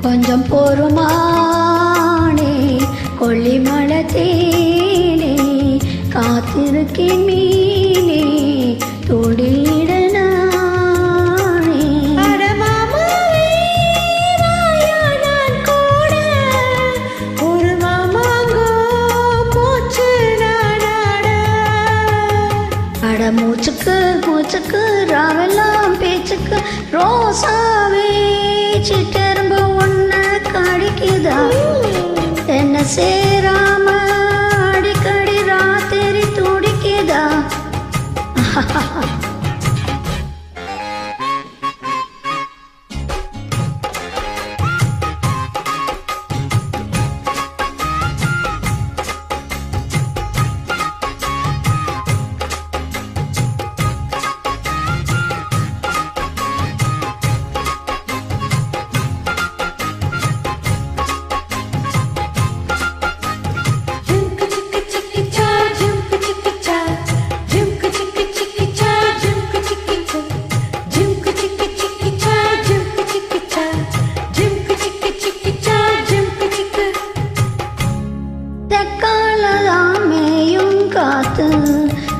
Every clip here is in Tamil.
கொஞ்சம் பொறுமானே கொல்லிமலை தேனே காத்திருக்கேன் மீனே தொடியிட நானே. அட மூச்சுக்கு மூச்சுக்கு ராவெல்லாம் பேச்சுக்கு ரோசாவே சிட்டெரும்பு ஒன்ன கடிக்குதா என்ன சேராம அடிக்கடி ராத்திரி துடிக்குதா.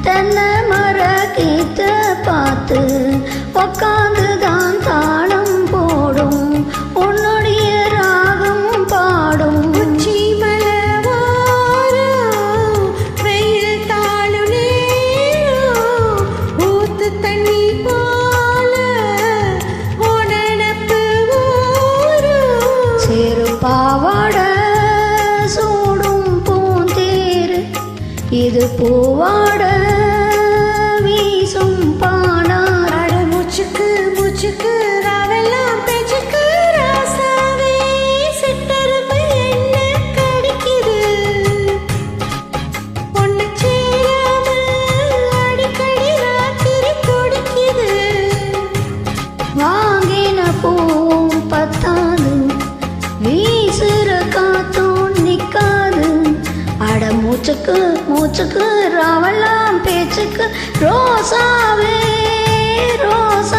தென்னை மர கீத்த பார்த்து உக்காந்துதான் தாளம் போடும் உன்னுடைய ராகம் பாடும். உச்சி மலவாரம் வெயில் தாழும் நேரம் ஊத்து தண்ணி போல உனப்பு ஊரும் சேரு பாவாட சூடும் பூந்தேரு இது பூவாட வீசும் பானார். மூச்சுக்கு மூச்சுக்கு ராவெல்லாம் பேச்சுக்கு ராசாவே சிட்டரும்பு என்ன கடிக்குது ஒன்னு சேராம அடிக்கடி ராத்திரி துடிக்குது. வாங்கின பூவும் பத்தாது வீசுற காத்தும் நிக்காது. அட மூச்சுக்கு மூச்சுக்கு ராவெல்லாம் பேச்சுக்கு ரோசாவே ரோசா